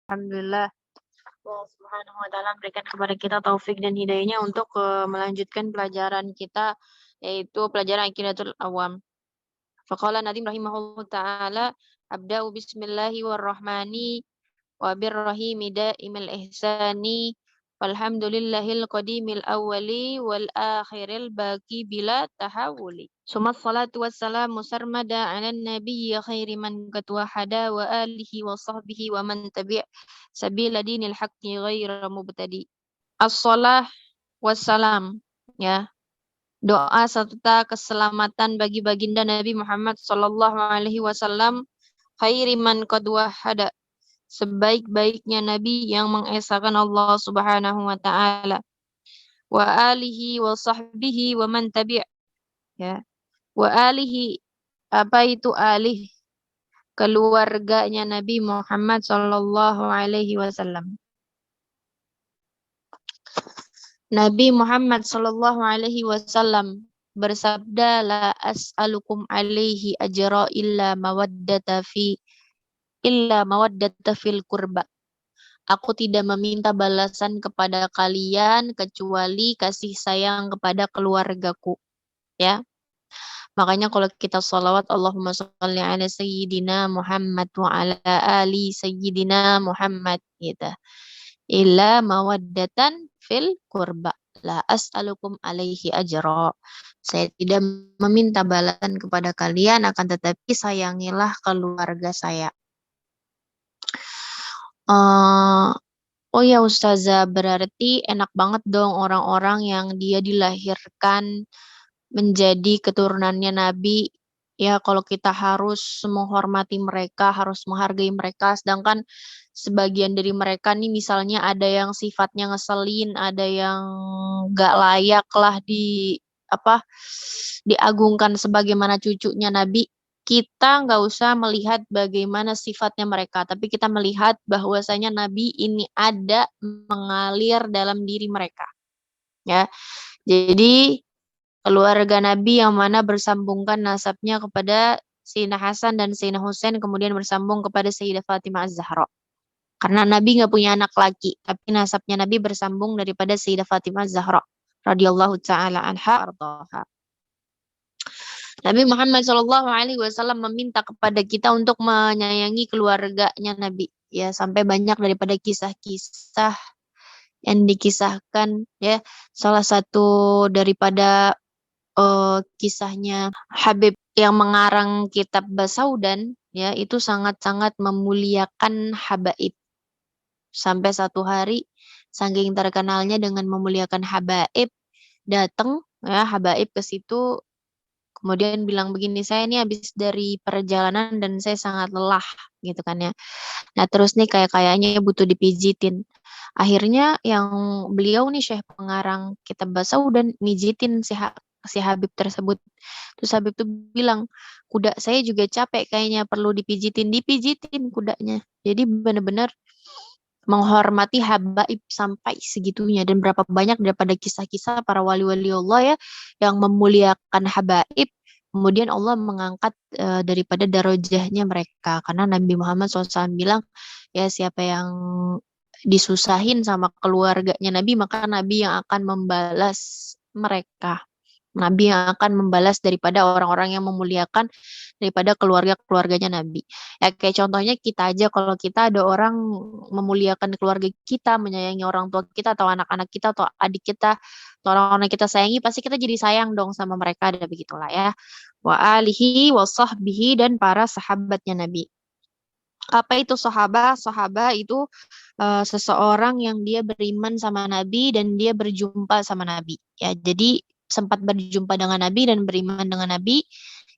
Alhamdulillah, Allah Subhanahu wa taala berikan kepada kita taufik dan hidayahnya untuk melanjutkan pelajaran kita yaitu pelajaran Aqidatul Awam. Faqala Nadim rahimahullahu taala, abda'u bismillahi warrahmani wa birrahimi da'imil ihsani walhamdulillahil qadimil awwali wal akhiril baqi bila tahawuli. Sumas salatu wassalamu sarmada ala nabiyyi khairi man qad wahada wa alihi wa sahbihi wa man tabi' sabila dinil haqqi ghaira mubtadi. As-salah wassalam, ya. Doa serta keselamatan bagi baginda Nabi Muhammad sallallahu alaihi wasallam, khairi man qad wahada, sebaik-baiknya nabi yang mengesahkan Allah Subhanahu wa taala, wa alihi wa sahbihi wa man tabi', ya. Wa alihi, apa itu alih? Keluarganya Nabi Muhammad sallallahu alaihi wasallam. Nabi Muhammad sallallahu alaihi wasallam bersabda, la as'alukum alaihi ajra illa mawaddata fil qurba. Aku tidak meminta balasan kepada kalian kecuali kasih sayang kepada keluargaku, ya. Makanya kalau kita sholawat, Allahumma sholli ala sayyidina Muhammad wa ala ali sayyidina Muhammad, gitu. Illa mawaddatan fil qurba. La as'alukum alaihi ajra. Saya tidak meminta balasan kepada kalian, akan tetapi sayangilah keluarga saya. Oh ya Ustazah, berarti enak banget dong orang-orang yang dia dilahirkan menjadi keturunannya Nabi. Ya, kalau kita harus menghormati mereka, harus menghargai mereka, sedangkan sebagian dari mereka nih misalnya ada yang sifatnya ngeselin, ada yang gak layak lah diagungkan sebagaimana cucunya Nabi. Kita nggak usah melihat bagaimana sifatnya mereka, tapi kita melihat bahwasanya Nabi ini ada mengalir dalam diri mereka. Ya, jadi keluarga Nabi yang mana bersambungkan nasabnya kepada Sayyidina Hasan dan Sayyidina Husain, kemudian bersambung kepada Sayyidah Fatimah Az-Zahra. Karena Nabi nggak punya anak laki, tapi nasabnya Nabi bersambung daripada Sayyidah Fatimah Az-Zahra radhiyallahu taala anha ardaha. Nabi Muhammad Shallallahu Alaihi Wasallam meminta kepada kita untuk menyayangi keluarganya Nabi, ya, sampai banyak daripada kisah-kisah yang dikisahkan, ya. Salah satu daripada kisahnya Habib yang mengarang kitab Basaudan, ya, itu sangat-sangat memuliakan habaib. Sampai satu hari saking terkenalnya dengan memuliakan habaib, datang ya habaib ke situ, kemudian bilang begini, saya ini habis dari perjalanan dan saya sangat lelah, gitu kan ya. Nah terus nih kayaknya butuh dipijitin. Akhirnya yang beliau nih Syekh pengarang kitab Basaudan mijitin si Habib tersebut. Terus Habib tuh bilang, kuda saya juga capek kayaknya perlu dipijitin kudanya. Jadi benar-benar menghormati habaib sampai segitunya, dan berapa banyak daripada kisah-kisah para wali-wali Allah ya yang memuliakan habaib, kemudian Allah mengangkat daripada darajahnya mereka, karena Nabi Muhammad SAW bilang, ya siapa yang disusahin sama keluarganya Nabi, maka Nabi yang akan membalas mereka. Nabi yang akan membalas daripada orang-orang yang memuliakan daripada keluarga-keluarganya Nabi. Ya kayak contohnya kita aja, kalau kita ada orang memuliakan keluarga kita, menyayangi orang tua kita atau anak-anak kita atau adik kita atau orang-orang kita sayangi, pasti kita jadi sayang dong sama mereka, ada begitulah ya. Wa alihi wa sahbihi, dan para sahabatnya Nabi. Apa itu sahabat? Sahabat itu seseorang yang dia beriman sama Nabi dan dia berjumpa sama Nabi. Ya, jadi sempat berjumpa dengan Nabi dan beriman dengan Nabi,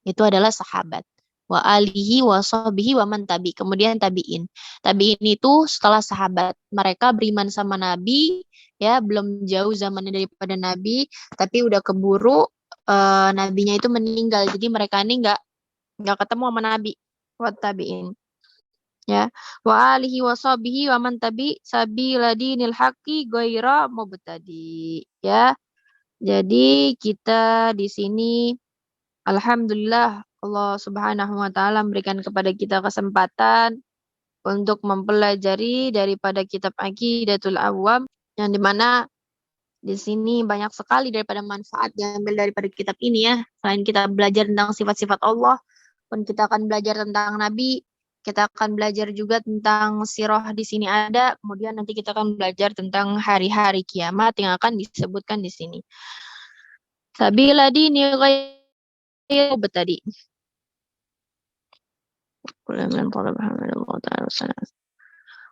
itu adalah sahabat. Wa alihi wa sahbihi wa man tabi. Kemudian tabiin. Tabiin itu setelah sahabat. Mereka beriman sama Nabi, ya, belum jauh zamannya daripada Nabi, tapi udah keburu nabinya itu meninggal. Jadi mereka ini nggak ketemu sama Nabi. Wa tabiin. Ya, wa alihi wa sahbihi wa man tabi sabila dinil haqqi ghaira mubtadi, ya. Jadi kita di sini alhamdulillah Allah Subhanahu wa taala memberikan kepada kita kesempatan untuk mempelajari daripada kitab Aqidatul Awwam, yang dimana di sini banyak sekali daripada manfaat diambil daripada kitab ini ya. Selain kita belajar tentang sifat-sifat Allah, pun kita akan belajar tentang Nabi, kita akan belajar juga tentang sirah di sini ada, kemudian nanti kita akan belajar tentang hari-hari kiamat yang akan disebutkan di sini. Sabila dini ghairu tadi.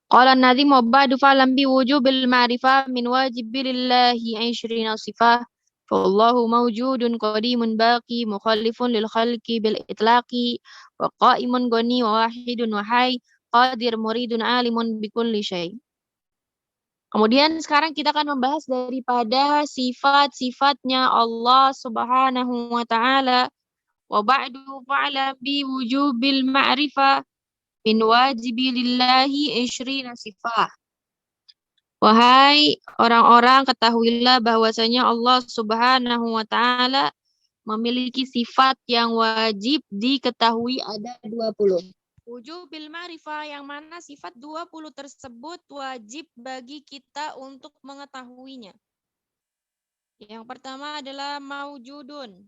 قال الناظم وبعد فاعلم بوجوب المعرفة من واجب لله 20 صفة فالله موجود قديم باقي مخلف للخلق بالإطلاق وقائم غني وواحد وحي قادر مريد عالم بكل شيء. Kemudian sekarang kita akan membahas daripada sifat-sifatnya Allah Subhanahu wa taala. Wa ba'du fa'lam bi wujubil ma'rifah min wajibi lillahi 20 sifat. Wahai orang-orang, ketahuilah bahwasanya Allah Subhanahu wa taala memiliki sifat yang wajib diketahui ada 20. Wujubil ma'rifah yang mana sifat 20 tersebut wajib bagi kita untuk mengetahuinya. Yang pertama adalah maujudun.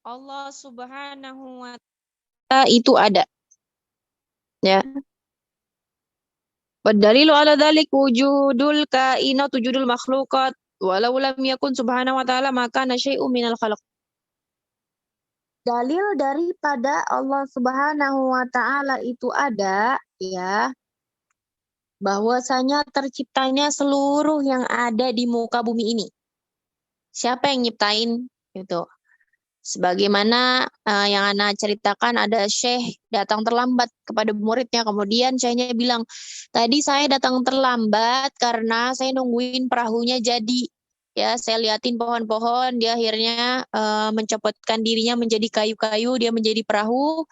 Allah Subhanahu wa taala itu ada. Ya. Wadalilu ala dzalik wujudul kainat wujudul makhluqat walau lam yakun subhanahu wa ta'ala maka nasyai'u minal khalq. Dalil daripada Allah Subhanahu wa taala itu ada ya, bahwasanya terciptanya seluruh yang ada di muka bumi ini. Siapa yang nyiptain? Gitu. Sebagaimana yang Ana ceritakan, ada syekh datang terlambat kepada muridnya. Kemudian syekhnya bilang, tadi saya datang terlambat karena saya nungguin perahunya jadi. Ya, saya liatin pohon-pohon, dia akhirnya mencopotkan dirinya menjadi kayu-kayu, dia menjadi perahu.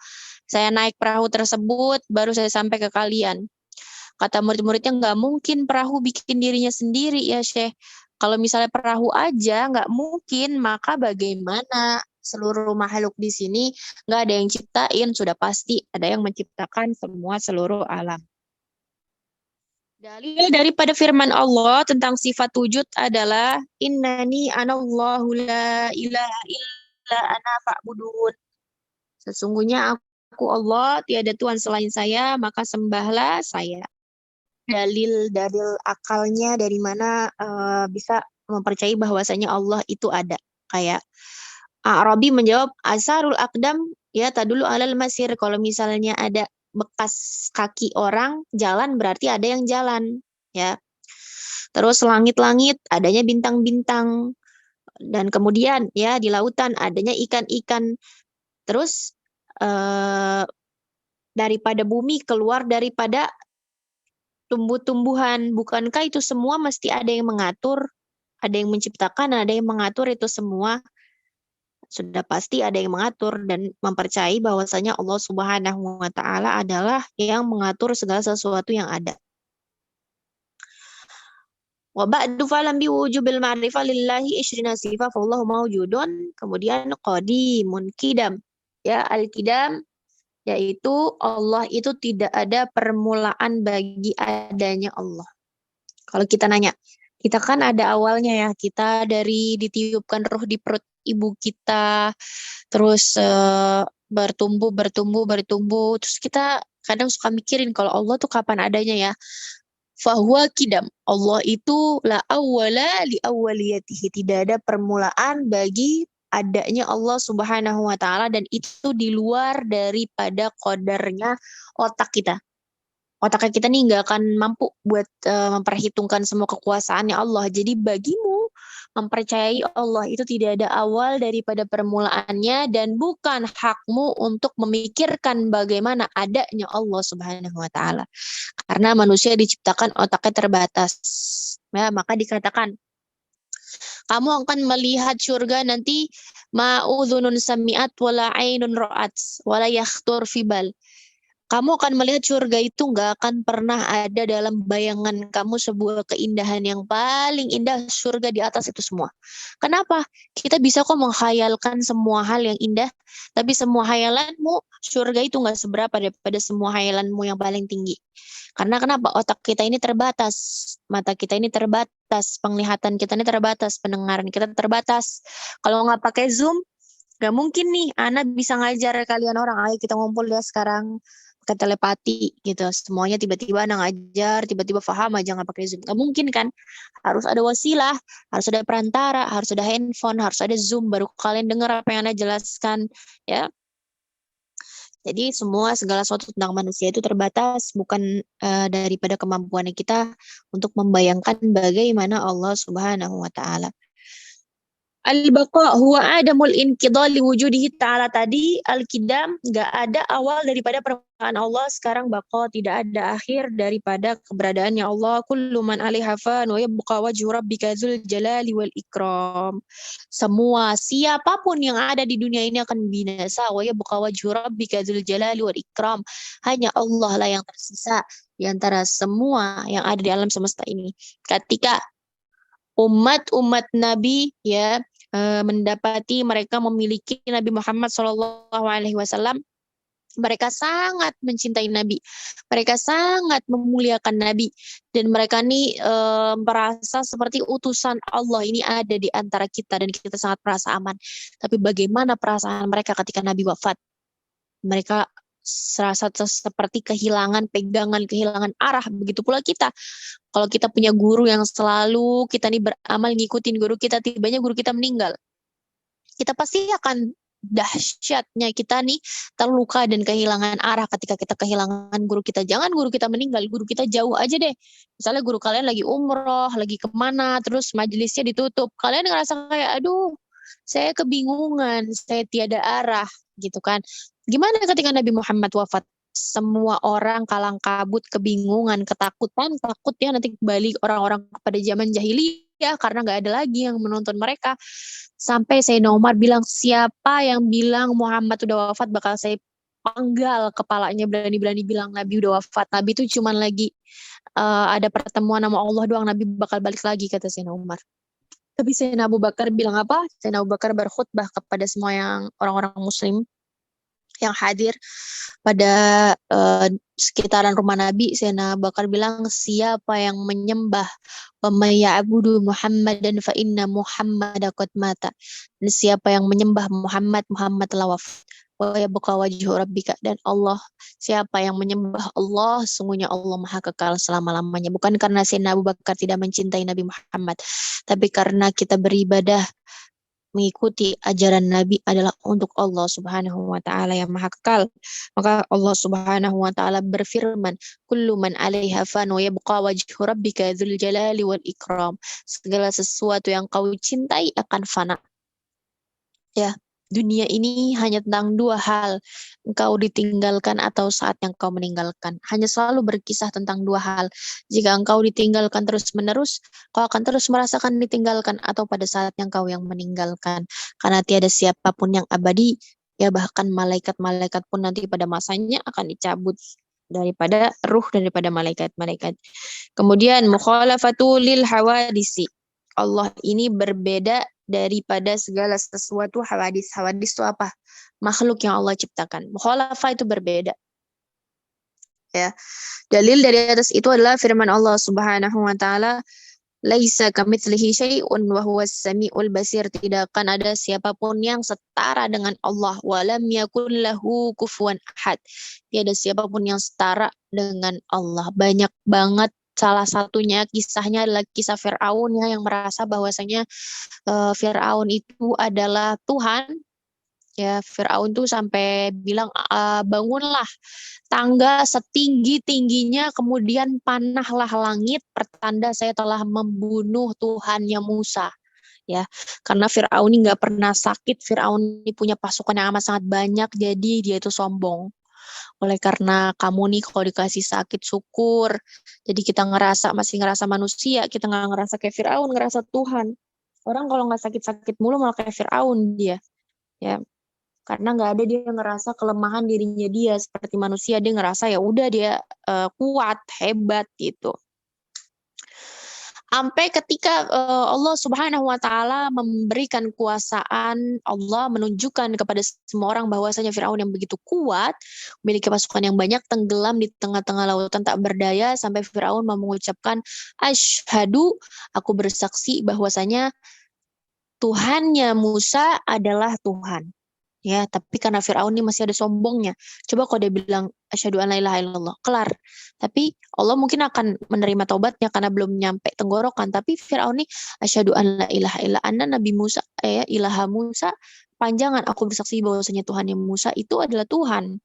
Saya naik perahu tersebut, baru saya sampai ke kalian. Kata murid-muridnya, nggak mungkin perahu bikin dirinya sendiri ya syekh. Kalau misalnya perahu aja nggak mungkin, maka bagaimana seluruh makhluk di sini nggak ada yang ciptain, sudah pasti ada yang menciptakan semua seluruh alam. Dalil daripada firman Allah tentang sifat wujud adalah innani anallahu la ilaha illa ana fa'budun. Sesungguhnya aku Allah, tiada Tuhan selain saya, maka sembahlah saya. Dalil-dalil akalnya dari mana bisa mempercayai bahwasanya Allah itu ada. Kayak Arabi menjawab asarul akdam ya tadulu alal masir. Kalau misalnya ada bekas kaki orang jalan berarti ada yang jalan ya. Terus langit-langit adanya bintang-bintang, dan kemudian ya di lautan adanya ikan-ikan. Terus daripada bumi keluar daripada tumbuh-tumbuhan. Bukankah itu semua mesti ada yang mengatur, ada yang menciptakan, ada yang mengatur itu semua? Sudah pasti ada yang mengatur, dan mempercayai bahwasanya Allah Subhanahu wa taala adalah yang mengatur segala sesuatu yang ada. Wa ba'du falam bi wujubil ma'rifah lillahi 20 sifat fallahu mawjudun. Kemudian qadimun kidam. Ya, al-kidam yaitu Allah itu tidak ada permulaan bagi adanya Allah. Kalau kita nanya, kita kan ada awalnya ya, kita dari ditiupkan roh di perut ibu kita, terus bertumbuh, terus kita kadang suka mikirin kalau Allah tuh kapan adanya ya. Fahuwa kidam, Allah itu la awwala li awwaliyatihi, tidak ada permulaan bagi adanya Allah Subhanahu wa taala, dan itu di luar daripada qadarnya otak kita. Otak kita nih nggak akan mampu buat memperhitungkan semua kekuasaannya Allah. Jadi bagimu mempercayai Allah itu tidak ada awal daripada permulaannya, dan bukan hakmu untuk memikirkan bagaimana adanya Allah Subhanahu wa taala. Karena manusia diciptakan otaknya terbatas. Ya, maka dikatakan kamu akan melihat surga nanti ma'udhunun sami'at wala ainun ra'at wala yakhtur fibal. Kamu akan melihat surga itu nggak akan pernah ada dalam bayangan kamu sebuah keindahan yang paling indah, surga di atas itu semua. Kenapa? Kita bisa kok menghayalkan semua hal yang indah, tapi semua hayalanmu, surga itu nggak seberapa daripada semua hayalanmu yang paling tinggi. Karena kenapa? Otak kita ini terbatas, mata kita ini terbatas, penglihatan kita ini terbatas, pendengaran kita terbatas. Kalau nggak pakai Zoom, nggak mungkin nih, Ana bisa ngajar kalian orang, ayo kita ngumpul ya sekarang pakai telepati gitu. Semuanya tiba-tiba Ana ngajar, tiba-tiba paham aja nggak pakai Zoom. Nggak mungkin kan? Harus ada wasilah, harus ada perantara, harus ada handphone, harus ada Zoom, baru kalian dengar apa yang Ana jelaskan. Ya, jadi semua segala sesuatu tentang manusia itu terbatas, bukan daripada kemampuan kita untuk membayangkan bagaimana Allah Subhanahu wa Ta'ala. Al-baqa huwa adamul inqidha li wujudihi ta'ala, tadi al-qidam nggak ada awal daripada permulaan Allah, sekarang baqa tidak ada akhir daripada keberadaannya Allah. Kullu man 'alaiha fan wa yabqa wajhu rabbika dzul jalali wal ikram. Semua siapapun yang ada di dunia ini akan binasa, wa yabqa wajhu rabbika dzul jalali wal ikram. Hanya Allah lah yang tersisa di antara semua yang ada di alam semesta ini. Ketika umat-umat Nabi ya mendapati mereka memiliki Nabi Muhammad SAW, mereka sangat mencintai Nabi, mereka sangat memuliakan Nabi, dan mereka ini merasa seperti utusan Allah ini ada di antara kita dan kita sangat merasa aman. Tapi bagaimana perasaan mereka ketika Nabi wafat? Mereka serasa seperti kehilangan pegangan, kehilangan arah. Begitu pula kita. Kalau kita punya guru yang selalu kita nih beramal ngikutin guru kita, tibanya guru kita meninggal, kita pasti akan dahsyatnya kita nih terluka dan kehilangan arah ketika kita kehilangan guru kita. Jangan guru kita meninggal, guru kita jauh aja deh. Misalnya guru kalian lagi umroh, lagi kemana, terus majelisnya ditutup. Kalian ngerasa kayak, aduh, saya kebingungan, saya tiada arah, gitu kan. Gimana ketika Nabi Muhammad wafat? Semua orang kalang kabut, kebingungan, ketakutan, takut ya nanti kembali orang-orang kepada zaman jahiliyah karena nggak ada lagi yang menonton mereka. Sampai Sayyidina Umar bilang, siapa yang bilang Muhammad udah wafat bakal saya penggal kepalanya, berani-berani bilang Nabi udah wafat. Nabi itu cuma lagi ada pertemuan sama Allah doang, Nabi bakal balik lagi, kata Sayyidina Umar. Tapi Sayyidina Abu Bakar bilang apa? Sayyidina Abu Bakar berkhutbah kepada semua yang orang-orang muslim yang hadir pada sekitaran rumah Nabi. Sayyidina Abu Bakar bilang, siapa yang menyembah ya'budu Muhammadan fa inna Muhammada qad mata. Dan siapa yang menyembah Muhammad, Muhammad telah wafat. Wa yabqa wajhu rabbika, dan Allah, siapa yang menyembah Allah, sungguhnya Allah maha kekal selama-lamanya. Bukan karena Sayyidina Abu Bakar tidak mencintai Nabi Muhammad, tapi karena kita beribadah mengikuti ajaran Nabi adalah untuk Allah Subhanahu wa Ta'ala yang maha kekal. Maka Allah Subhanahu wa Ta'ala berfirman, kullu man 'alaiha fan wa yabqa wajhu rabbika dzul jalali wal ikram. Segala sesuatu yang kau cintai akan fana. Ya, dunia ini hanya tentang dua hal, engkau ditinggalkan atau saat yang kau meninggalkan. Hanya selalu berkisah tentang dua hal. Jika engkau ditinggalkan terus-menerus, kau akan terus merasakan ditinggalkan, atau pada saat yang kau yang meninggalkan. Karena tiada siapapun yang abadi, ya bahkan malaikat-malaikat pun nanti pada masanya akan dicabut daripada ruh daripada malaikat-malaikat. Kemudian mukhalafatu lil hawadisi. Allah ini berbeda daripada segala sesuatu hawadis. Hawadis itu apa? Makhluk yang Allah ciptakan. Mukhalafah itu berbeda. Ya. Dalil dari atas itu adalah firman Allah Subhanahu wa Ta'ala, laisa kamitslihi syai'un wa huwas samiul basir. Tidak akan ada siapapun yang setara dengan Allah. Walam yakul lahu kufuwan ahad. Tiada siapapun yang setara dengan Allah. Banyak banget. Salah satunya kisahnya adalah kisah Fir'aun ya, yang merasa bahwasanya Fir'aun itu adalah Tuhan. Ya, Fir'aun tuh sampai bilang, bangunlah tangga setinggi-tingginya, kemudian panahlah langit, pertanda saya telah membunuh Tuhannya Musa. Ya, karena Fir'aun ini nggak pernah sakit, Fir'aun ini punya pasukan yang amat sangat banyak, jadi dia itu sombong. Oleh karena kamu nih kalau dikasih sakit syukur, jadi kita masih ngerasa manusia, kita nggak ngerasa kayak Fir'aun, ngerasa Tuhan. Orang kalau nggak sakit-sakit mulu malah kayak Fir'aun dia. Ya. karena nggak ada dia ngerasa kelemahan dirinya dia seperti manusia, dia ngerasa ya udah dia kuat, hebat gitu. Sampai ketika Allah Subhanahu wa taala memberikan kuasaan, Allah menunjukkan kepada semua orang bahwasanya Firaun yang begitu kuat, memiliki pasukan yang banyak, tenggelam di tengah-tengah lautan tak berdaya, sampai Firaun mengucapkan asyhadu, aku bersaksi bahwasanya Tuhannya Musa adalah Tuhan. Ya, tapi karena Firaun ini masih ada sombongnya. Coba kalau dia bilang asyhadu an la ilaha illallah, kelar. Tapi Allah mungkin akan menerima taubatnya karena belum nyampe tenggorokan. Tapi Firaun ini asyhadu an la ilaha illa anna Nabi Musa ilaha Musa, panjangan aku bersaksi bahwasanya Tuhan yang Musa itu adalah Tuhan.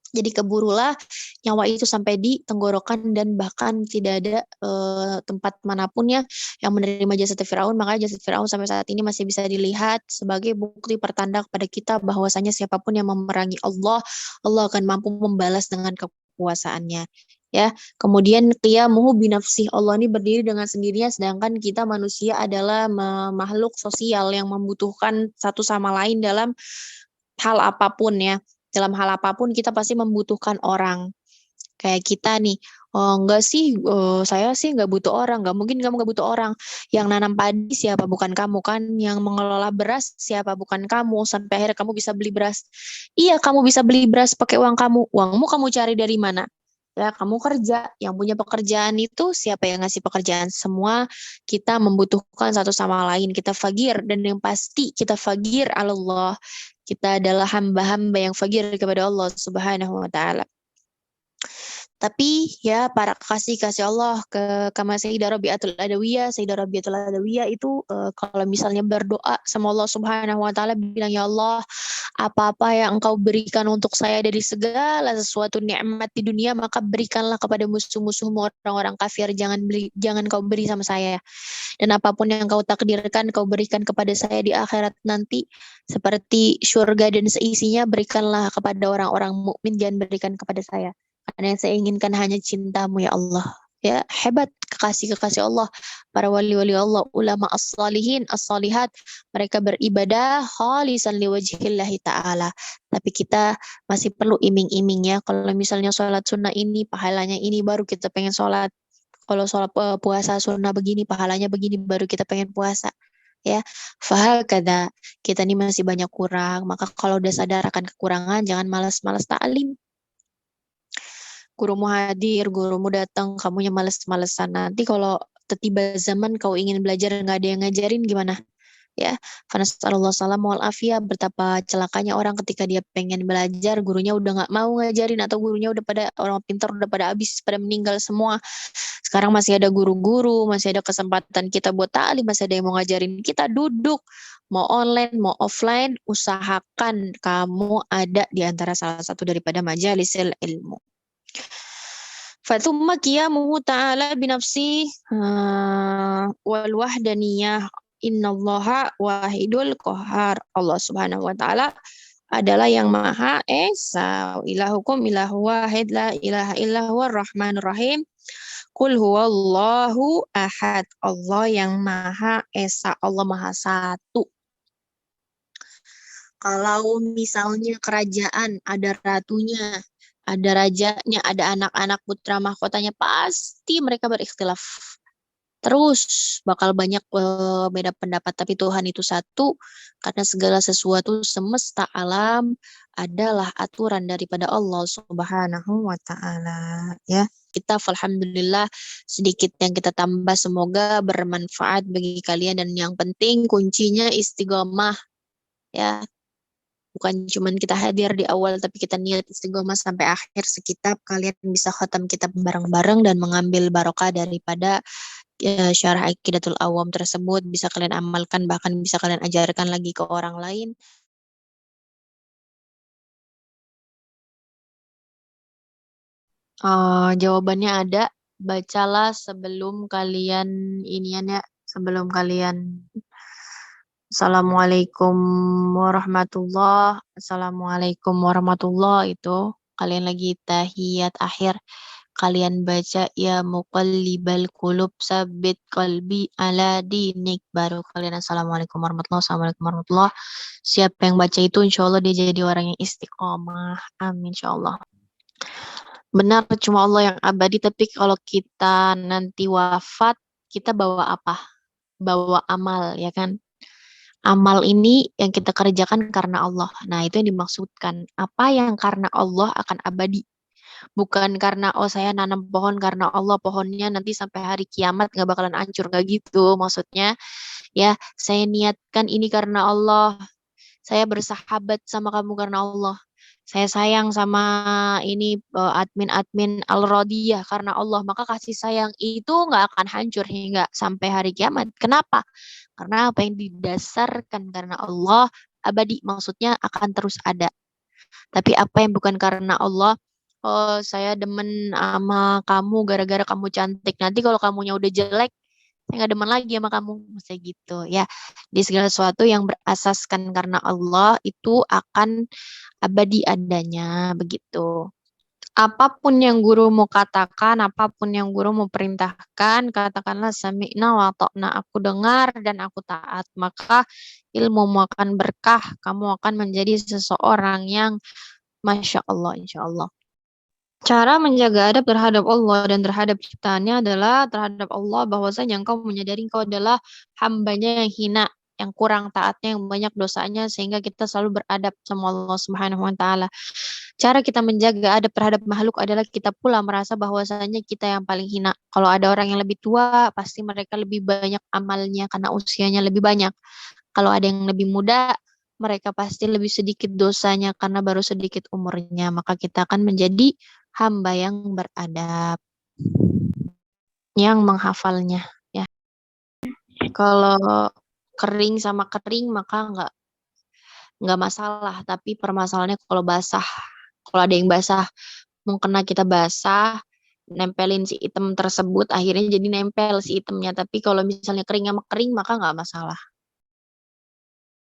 Jadi keburulah nyawa itu sampai di tenggorokan dan bahkan tidak ada tempat manapun ya yang menerima jasad Firaun. Makanya jasad Firaun sampai saat ini masih bisa dilihat sebagai bukti pertanda kepada kita bahwasanya siapapun yang memerangi Allah, Allah akan mampu membalas dengan kekuasaannya. Ya, kemudian qiyamuhu binafsih, Allah ini berdiri dengan sendirinya, sedangkan kita manusia adalah makhluk sosial yang membutuhkan satu sama lain dalam hal apapun ya. Dalam hal apapun kita pasti membutuhkan orang. Kayak kita nih, oh enggak sih, saya sih nggak butuh orang, nggak mungkin kamu nggak butuh orang. Yang nanam padi siapa? Bukan kamu kan? Yang mengelola beras siapa? Bukan kamu. Sampai akhirnya kamu bisa beli beras. Iya, kamu bisa beli beras pakai uang kamu. Uangmu kamu cari dari mana? Ya, kamu kerja. Yang punya pekerjaan itu siapa yang ngasih pekerjaan? Semua kita membutuhkan satu sama lain. Kita fagir, dan yang pasti kita fagir Allah. Kita adalah hamba-hamba yang fagir kepada Allah Subhanahu wa taala. Tapi ya para kasih Allah ke kama Sayyidah Rabi'atul Adawiyah, Sayyidah Rabi'atul Adawiyah itu kalau misalnya berdoa sama Allah Subhanahu wa taala bilang, ya Allah, apa-apa yang Engkau berikan untuk saya dari segala sesuatu nikmat di dunia, maka berikanlah kepada musuh-musuhmu orang-orang kafir, jangan kau beri sama saya. Dan apapun yang kau takdirkan, kau berikan kepada saya di akhirat nanti, seperti surga dan seisinya, berikanlah kepada orang-orang mukmin, jangan berikan kepada saya. Karena yang saya inginkan hanya cintamu ya Allah. Ya, hebat kekasih-kekasih Allah, para wali-wali Allah, ulama as-salihin, as-salihat, mereka beribadah khalisan liwajhillahi ta'ala. Tapi kita masih perlu iming-iming ya. Kalau misalnya sholat sunnah ini, pahalanya ini, baru kita pengen sholat. Kalau sholat puasa sunnah begini, pahalanya begini, baru kita pengen puasa. Ya, fahakada, kita ini masih banyak kurang. Maka kalau udah sadar akan kekurangan, jangan malas-malas ta'lim. Gurumu hadir, gurumu datang, kamunya males-malesan. Nanti kalau tiba zaman kau ingin belajar nggak ada yang ngajarin gimana? Ya, Fanas'alullah salam wal afiyah, betapa celakanya orang ketika dia pengen belajar, gurunya udah nggak mau ngajarin, atau gurunya udah pada, orang pintar udah pada habis, pada meninggal semua. Sekarang masih ada guru-guru, masih ada kesempatan kita buat ta'lim, masih ada yang mau ngajarin kita. Duduk, mau online, mau offline, usahakan kamu ada di antara salah satu daripada majalis ilmu. Fathumma qiyamuhu ta'ala binafsi wal wahdaniyah, innallaha wahidul qahar. Allah Subhanahu wa taala adalah yang maha esa. Ilahukum ilahu wahid la ilaha illa huwa rahmanur rahim. Qul huwallahu ahad. Allah yang maha esa, Allah maha satu. Kalau misalnya kerajaan ada ratunya, ada rajanya, ada anak-anak putra mahkotanya, pasti mereka berikhtilaf. Terus bakal banyak beda pendapat, tapi Tuhan itu satu, karena segala sesuatu semesta alam adalah aturan daripada Allah Subhanahu wa taala, ya. Kita alhamdulillah sedikit yang kita tambah, semoga bermanfaat bagi kalian, dan yang penting kuncinya istiqomah, ya. Bukan cuman kita hadir di awal, tapi kita niat istiqomah sampai akhir sekitab. Kalian bisa khatam kitab bareng-bareng dan mengambil barokah daripada syarah Aqidatul Awam tersebut. Bisa kalian amalkan, bahkan bisa kalian ajarkan lagi ke orang lain. Jawabannya ada. Bacalah sebelum kalian inian ya, sebelum kalian Assalamualaikum Assalamualaikum warahmatullah, itu kalian lagi tahiyat akhir. kalian baca ya muqallibal qulub sabit qalbi ala dinik, baru kalian assalamualaikum warahmatullahi. Siapa yang baca itu insya Allah dia jadi orang yang istiqomah, amin insya Allah. Benar, cuma Allah yang abadi, tapi kalau kita nanti wafat kita bawa apa? Bawa amal, ya kan? Amal ini yang kita kerjakan karena Allah. Nah, itu yang dimaksudkan. Apa yang karena Allah akan abadi. Bukan karena, oh saya nanam pohon karena Allah, pohonnya nanti sampai hari kiamat nggak bakalan hancur. Nggak gitu maksudnya. Ya, saya niatkan ini karena Allah. Saya bersahabat sama kamu karena Allah. Saya sayang sama ini admin-admin Al-Radiyah karena Allah. Maka kasih sayang itu nggak akan hancur hingga sampai hari kiamat. Kenapa? Karena apa yang didasarkan karena Allah abadi, maksudnya akan terus ada. Tapi apa yang bukan karena Allah, oh saya demen sama kamu gara-gara kamu cantik. Nanti kalau kamunya udah jelek, saya nggak demen lagi sama kamu. Misalnya gitu ya. Di segala sesuatu yang berasaskan karena Allah itu akan abadi adanya begitu. Apapun yang gurumu katakan, apapun yang gurumu perintahkan, katakanlah sami'na wa ta'na, aku dengar dan aku taat. Maka ilmumu akan berkah, kamu akan menjadi seseorang yang Masya Allah, insya Allah. Cara menjaga adab terhadap Allah dan terhadap ciptaannya adalah terhadap Allah bahwasanya engkau menyadari engkau adalah hambanya yang hina, yang kurang taatnya, yang banyak dosanya, sehingga kita selalu beradab sama Allah Subhanahu wa Ta'ala. Cara kita menjaga adab terhadap makhluk adalah kita pula merasa bahwasanya kita yang paling hina. Kalau ada orang yang lebih tua, pasti mereka lebih banyak amalnya karena usianya lebih banyak. Kalau ada yang lebih muda, mereka pasti lebih sedikit dosanya karena baru sedikit umurnya. Maka kita akan menjadi hamba yang beradab, yang menghafalnya. Ya, kalau kering sama kering maka nggak masalah. Tapi permasalahannya kalau basah, kalau ada yang basah, mungkin kita basah, nempelin si item tersebut, akhirnya jadi nempel si itemnya. Tapi kalau misalnya kering sama kering maka nggak masalah.